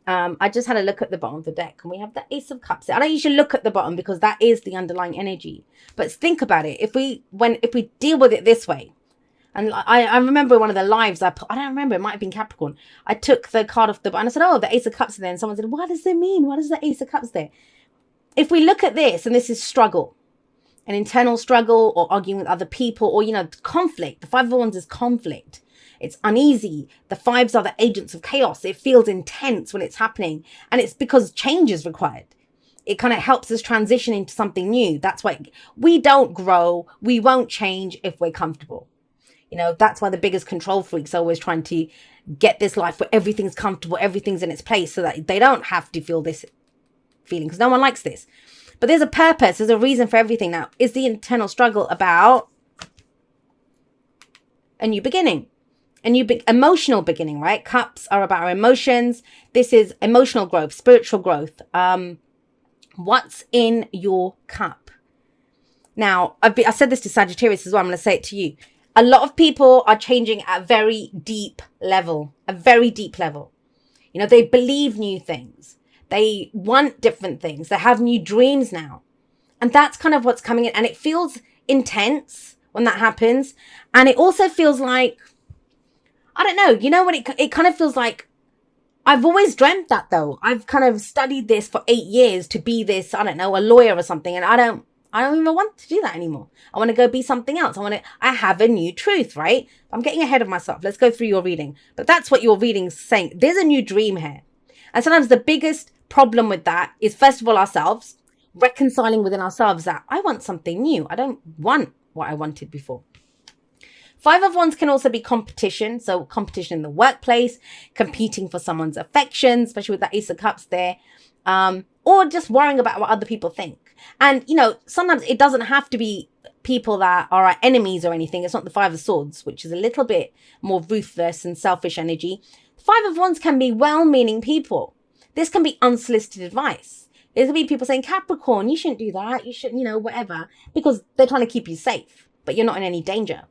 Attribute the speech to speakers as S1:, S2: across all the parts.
S1: I just had a look at the bottom of the deck, and we have the Ace of Cups. I don't usually look at the bottom because that is the underlying energy. But think about it. If we deal with it this way, and I remember one of the lives I don't remember, it might have been Capricorn. I took the card off the bottom and I said, oh, the Ace of Cups is there. And someone said, what does it mean? What is the Ace of Cups there? If we look at this, and this is struggle, an internal struggle, or arguing with other people, or, conflict. The Five of Wands is conflict. It's uneasy. The fives are the agents of chaos. It feels intense when it's happening. And it's because change is required. It kind of helps us transition into something new. That's why we don't grow. We won't change if we're comfortable. That's why the biggest control freaks are always trying to get this life where everything's comfortable, everything's in its place, so that they don't have to feel this feeling, because no one likes this. But there's a purpose. There's a reason for everything. Now, is the internal struggle about a new beginning? Emotional beginning, right? Cups are about our emotions. This is emotional growth, spiritual growth. What's in your cup? Now, I said this to Sagittarius as well. I'm going to say it to you. A lot of people are changing at a very deep level. They believe new things. They want different things. They have new dreams now. And that's kind of what's coming in. And it feels intense when that happens. And it also feels like, I don't know, when it kind of feels like, I've always dreamt that though. I've kind of studied this for 8 years to be this, I don't know, a lawyer or something. And I don't even want to do that anymore. I want to go be something else. I have a new truth, right? I'm getting ahead of myself. Let's go through your reading. But that's what your reading's saying. There's a new dream here. And sometimes the biggest problem with that is, first of all, ourselves, reconciling within ourselves that I want something new. I don't want what I wanted before. Five of Wands can also be competition. So competition in the workplace, competing for someone's affection, especially with that Ace of Cups there. Or just worrying about what other people think. And, sometimes it doesn't have to be people that are our enemies or anything. It's not the Five of Swords, which is a little bit more ruthless and selfish energy. Five of Wands can be well-meaning people. This can be unsolicited advice. There can be people saying, Capricorn, you shouldn't do that. You shouldn't, whatever. Because they're trying to keep you safe, but you're not in any danger.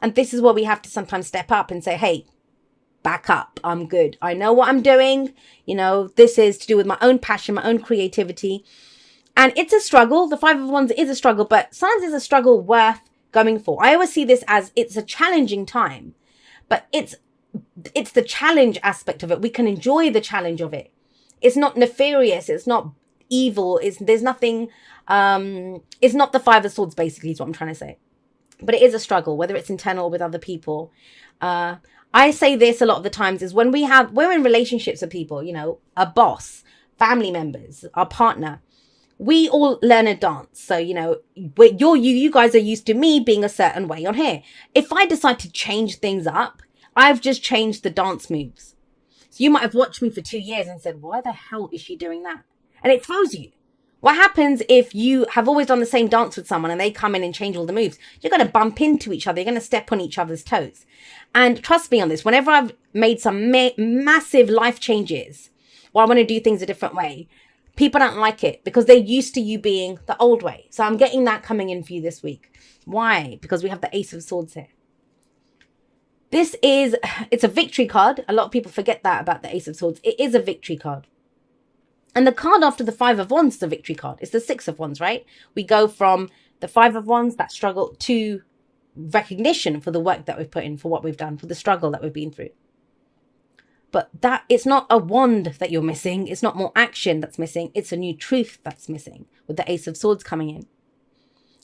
S1: And this is where we have to sometimes step up and say, hey, back up. I'm good. I know what I'm doing. This is to do with my own passion, my own creativity. And it's a struggle. The Five of Wands is a struggle, but sometimes it's a struggle worth going for. I always see this as it's a challenging time, but it's the challenge aspect of it. We can enjoy the challenge of it. It's not nefarious. It's not evil. There's nothing. It's not the Five of Swords, basically, is what I'm trying to say. But it is a struggle, whether it's internal or with other people. I say this a lot of the times is when we're in relationships with people, a boss, family members, our partner. We all learn a dance. So, you guys are used to me being a certain way on here. If I decide to change things up, I've just changed the dance moves. So you might have watched me for 2 years and said, why the hell is she doing that? And it throws you. What happens if you have always done the same dance with someone and they come in and change all the moves? You're going to bump into each other. You're going to step on each other's toes. And trust me on this, whenever I've made some massive life changes, or I want to do things a different way, people don't like it because they're used to you being the old way. So I'm getting that coming in for you this week. Why? Because we have the Ace of Swords here. It's a victory card. A lot of people forget that about the Ace of Swords. It is a victory card. And the card after the Five of Wands is the victory card. It's the Six of Wands, right? We go from the Five of Wands, that struggle, to recognition for the work that we've put in, for what we've done, for the struggle that we've been through. But it's not a wand that you're missing. It's not more action that's missing. It's a new truth that's missing with the Ace of Swords coming in.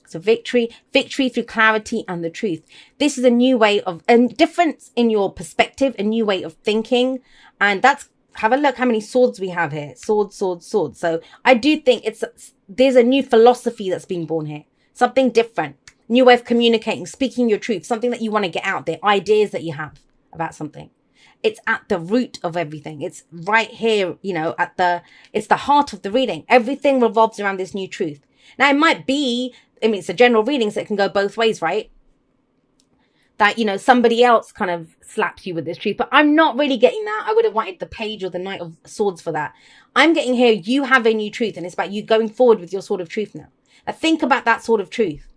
S1: So victory through clarity and the truth. This is a new way of, a difference in your perspective, a new way of thinking. And have a look how many swords we have here. Sword, sword, sword. So I do think there's a new philosophy that's being born here. Something different. New way of communicating, speaking your truth. Something that you want to get out there. Ideas that you have about something. It's at the root of everything. It's right here, it's the heart of the reading. Everything revolves around this new truth. Now, it might be, it's a general reading, so it can go both ways, right? That, somebody else kind of slaps you with this truth. But I'm not really getting that. I would have wanted the Page or the Knight of Swords for that. I'm getting here, you have a new truth, and it's about you going forward with your sword of truth now. Now, think about that sword of truth.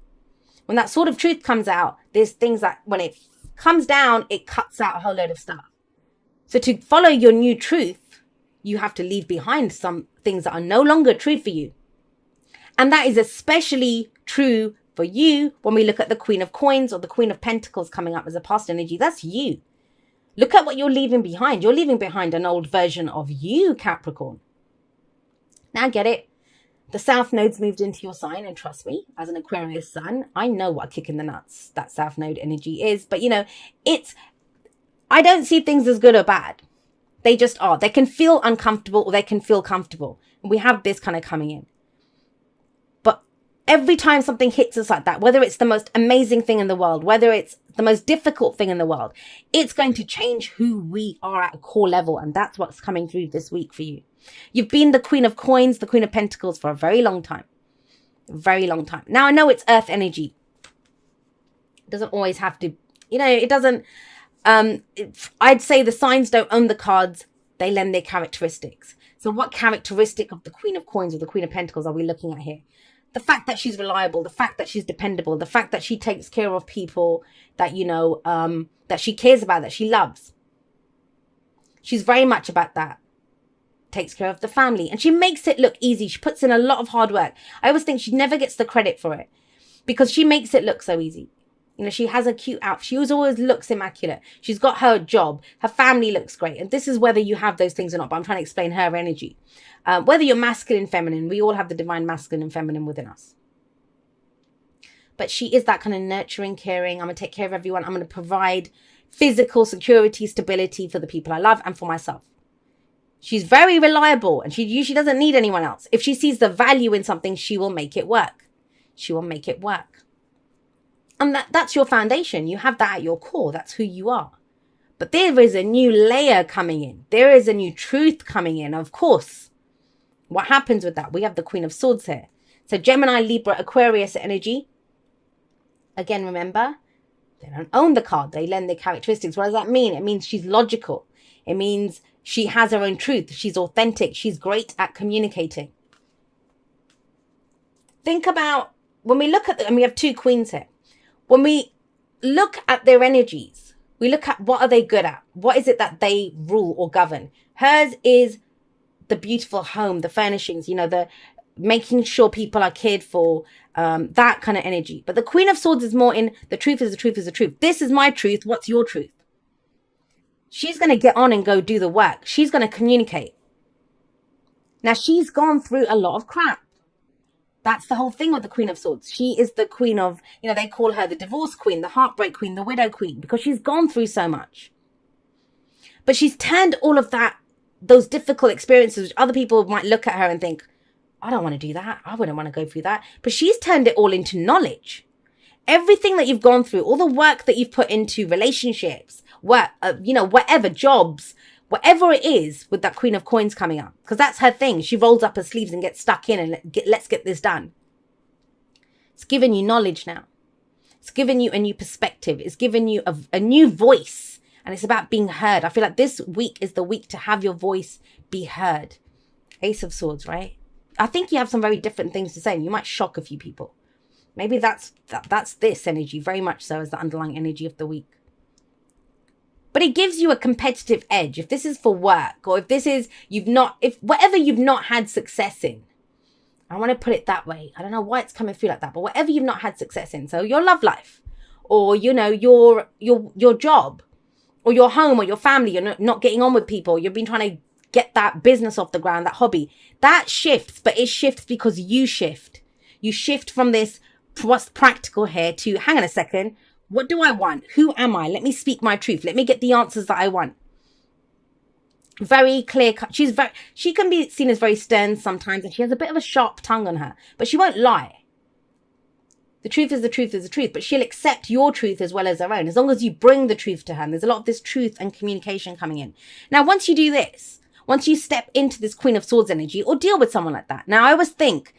S1: When that sword of truth comes out, there's things that, when it comes down, it cuts out a whole load of stuff. So to follow your new truth, you have to leave behind some things that are no longer true for you. And that is especially true for you when we look at the Queen of Coins or the Queen of Pentacles coming up as a past energy. That's you. Look at what you're leaving behind. You're leaving behind an old version of you, Capricorn. Now get it. The South Node's moved into your sign, and trust me, as an Aquarius sun, I know what a kick in the nuts that South Node energy is. But, I don't see things as good or bad. They just are. They can feel uncomfortable or they can feel comfortable. And we have this kind of coming in. But every time something hits us like that, whether it's the most amazing thing in the world, whether it's the most difficult thing in the world, it's going to change who we are at a core level. And that's what's coming through this week for you. You've been the Queen of Coins, the Queen of Pentacles for a very long time. Very long time. Now, I know it's earth energy. It doesn't always have to, it doesn't, I'd say the signs don't own the cards. They lend their characteristics. So what characteristic of the Queen of Coins or the Queen of Pentacles are we looking at here? The fact that she's reliable, the fact that she's dependable, the fact that she takes care of people that, that she cares about, that she loves. She's very much about that. Takes care of the family, and she makes it look easy. She puts in a lot of hard work. I always think she never gets the credit for it because she makes it look so easy. She has a cute outfit. She always looks immaculate. She's got her job. Her family looks great. And this is whether you have those things or not, but I'm trying to explain her energy. Whether you're masculine, feminine, we all have the divine masculine and feminine within us. But she is that kind of nurturing, caring. I'm going to take care of everyone. I'm going to provide physical security, stability for the people I love and for myself. She's very reliable and she usually doesn't need anyone else. If she sees the value in something, she will make it work. She will make it work. And that's your foundation. You have that at your core. That's who you are. But there is a new layer coming in. There is a new truth coming in. Of course, what happens with that? We have the Queen of Swords here. So Gemini, Libra, Aquarius energy. Again, remember, they don't own the card. They lend their characteristics. What does that mean? It means she's logical. It means she has her own truth. She's authentic. She's great at communicating. Think about when we look at and we have two queens here. When we look at their energies, we look at what are they good at? What is it that they rule or govern? Hers is the beautiful home, the furnishings, the making sure people are cared for, that kind of energy. But the Queen of Swords is more in the truth is the truth is the truth. This is my truth. What's your truth? She's going to get on and go do the work. She's going to communicate. Now, she's gone through a lot of crap. That's the whole thing with the Queen of Swords. She is the queen of, they call her the divorce queen, the heartbreak queen, the widow queen, because she's gone through so much. But she's turned all of that, those difficult experiences, which other people might look at her and think, I don't want to do that. I wouldn't want to go through that. But she's turned it all into knowledge. Everything that you've gone through, all the work that you've put into relationships, work, whatever, jobs, whatever it is with that Queen of Coins coming up, because that's her thing. She rolls up her sleeves and gets stuck in and let's get this done. It's given you knowledge now. It's given you a new perspective. It's given you a new voice, and it's about being heard. I feel like this week is the week to have your voice be heard. Ace of Swords, right? I think you have some very different things to say, and you might shock a few people. Maybe that's this energy, very much so as the underlying energy of the week. But it gives you a competitive edge. If this is for work, or if this is, whatever you've not had success in, I want to put it that way. I don't know why it's coming through like that, but whatever you've not had success in, so your love life, or, your job, or your home, or your family, you're not getting on with people, you've been trying to get that business off the ground, that hobby, that shifts, but it shifts because you shift. You shift from this, what's practical here, to, hang on a second, what do I want? Who am I? Let me speak my truth. Let me get the answers that I want. Very clear cut. She can be seen as very stern sometimes, and she has a bit of a sharp tongue on her, but she won't lie. The truth is the truth is the truth, but she'll accept your truth as well as her own, as long as you bring the truth to her. And there's a lot of this truth and communication coming in. Now, once you do this, once you step into this Queen of Swords energy or deal with someone like that. Now, I always think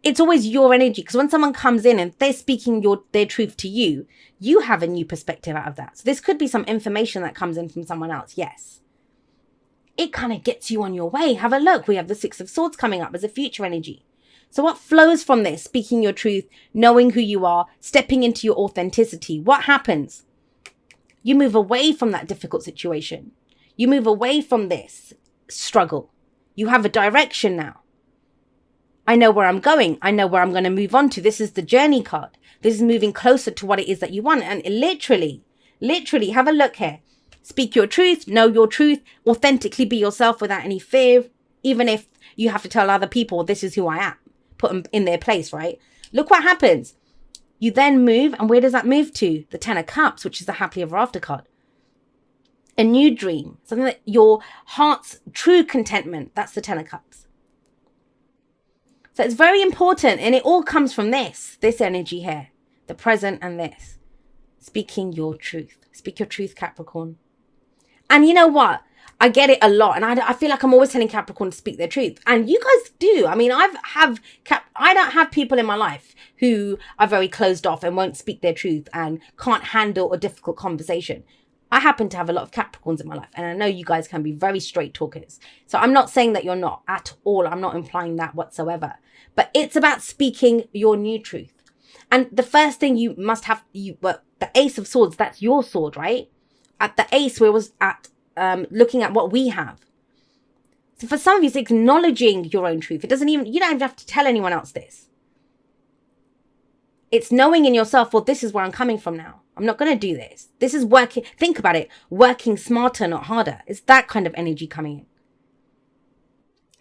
S1: it's always your energy, because when someone comes in and they're speaking their truth to you, you have a new perspective out of that. So this could be some information that comes in from someone else. Yes. It kind of gets you on your way. Have a look. We have the Six of Swords coming up as a future energy. So what flows from this? Speaking your truth, knowing who you are, stepping into your authenticity. What happens? You move away from that difficult situation. You move away from this struggle. You have a direction now. I know where I'm going. I know where I'm going to move on to. This is the journey card. This is moving closer to what it is that you want. And literally, have a look here. Speak your truth, know your truth, authentically be yourself without any fear, even if you have to tell other people, this is who I am. Put them in their place, right? Look what happens. You then move, and where does that move to? The Ten of Cups, which is the happily ever after card. A new dream, something that your heart's true contentment, that's the Ten of Cups. So it's very important, and it all comes from this energy here, the present and this. Speaking your truth. Speak your truth, Capricorn. And you know what? I get it a lot, and I feel like I'm always telling Capricorn to speak their truth. And you guys do. I mean, I don't have people in my life who are very closed off and won't speak their truth and can't handle a difficult conversation. I happen to have a lot of Capricorns in my life, and I know you guys can be very straight talkers. So I'm not saying that you're not at all. I'm not implying that whatsoever. But it's about speaking your new truth. And the first thing you must have, the Ace of Swords, that's your sword, right? At the Ace, where it was at looking at what we have. So for some of you, it's acknowledging your own truth. You don't even have to tell anyone else this. It's knowing in yourself, well, this is where I'm coming from now. I'm not going to do this. This is working. Think about it. Working smarter, not harder. It's that kind of energy coming in.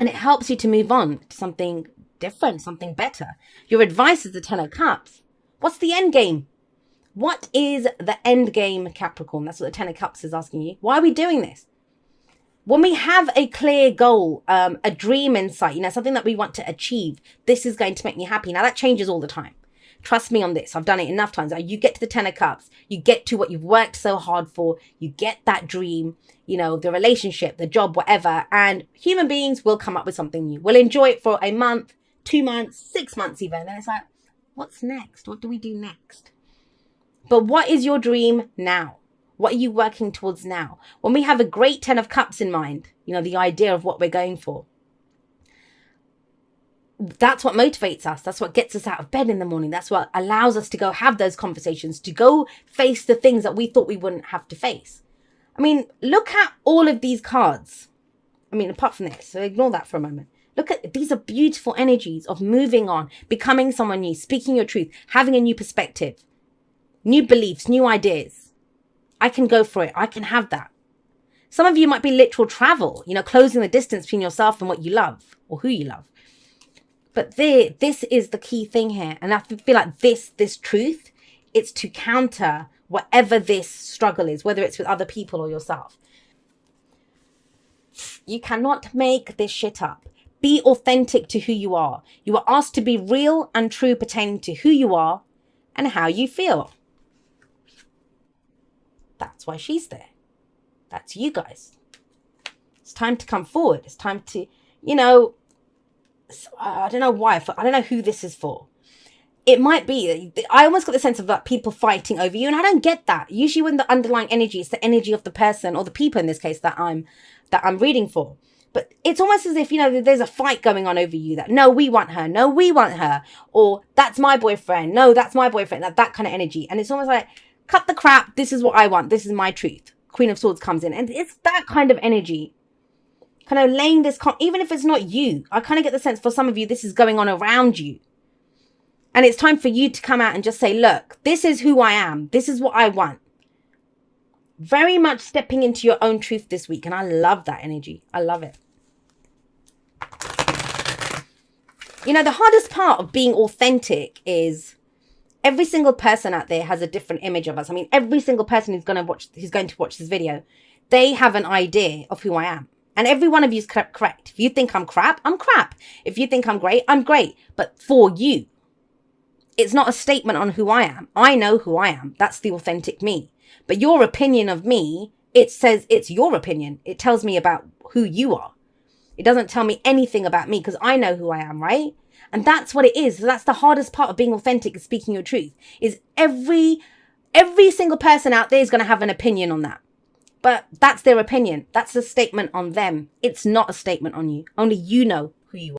S1: And it helps you to move on to something different, something better. Your advice is the Ten of Cups. What's the end game? What is the end game, Capricorn? That's what the Ten of Cups is asking you. Why are we doing this? When we have a clear goal, a dream in sight, something that we want to achieve, this is going to make me happy. Now, that changes all the time. Trust me on this. I've done it enough times. You get to the Ten of Cups. You get to what you've worked so hard for. You get that dream, the relationship, the job, whatever. And human beings will come up with something new. We'll enjoy it for a month, 2 months, 6 months even. And then it's like, what's next? What do we do next? But what is your dream now? What are you working towards now? When we have a great Ten of Cups in mind, the idea of what we're going for, that's what motivates us. That's what gets us out of bed in the morning. That's what allows us to go have those conversations, to go face the things that we thought we wouldn't have to face. I mean, look at all of these cards. I mean, apart from this, so ignore that for a moment. Look at, these are beautiful energies of moving on, becoming someone new, speaking your truth, having a new perspective, new beliefs, new ideas. I can go for it. I can have that. Some of you might be literal travel, closing the distance between yourself and what you love or who you love. But this is the key thing here. And I feel like this truth, it's to counter whatever this struggle is, whether it's with other people or yourself. You cannot make this shit up. Be authentic to who you are. You are asked to be real and true pertaining to who you are and how you feel. That's why she's there. That's you guys. It's time to come forward. It's time to, I don't know why. I don't know who this is for. It might be. I almost got the sense of like people fighting over you, and I don't get that. Usually, when the underlying energy is the energy of the person or the people in this case that I'm reading for. But it's almost as if there's a fight going on over you. That no, we want her. No, we want her. Or that's my boyfriend. No, that's my boyfriend. That kind of energy. And it's almost like, cut the crap. This is what I want. This is my truth. Queen of Swords comes in, and it's that kind of energy. Kind of laying this, even if it's not you, I kind of get the sense for some of you, this is going on around you. And it's time for you to come out and just say, look, this is who I am. This is what I want. Very much stepping into your own truth this week. And I love that energy. I love it. The hardest part of being authentic is every single person out there has a different image of us. I mean, every single person who's going to watch this video, they have an idea of who I am. And every one of you is correct. If you think I'm crap, I'm crap. If you think I'm great, I'm great. But for you, it's not a statement on who I am. I know who I am. That's the authentic me. But your opinion of me, it says it's your opinion. It tells me about who you are. It doesn't tell me anything about me because I know who I am, right? And that's what it is. So that's the hardest part of being authentic and speaking your truth, is every single person out there is going to have an opinion on that. But that's their opinion. That's a statement on them. It's not a statement on you. Only you know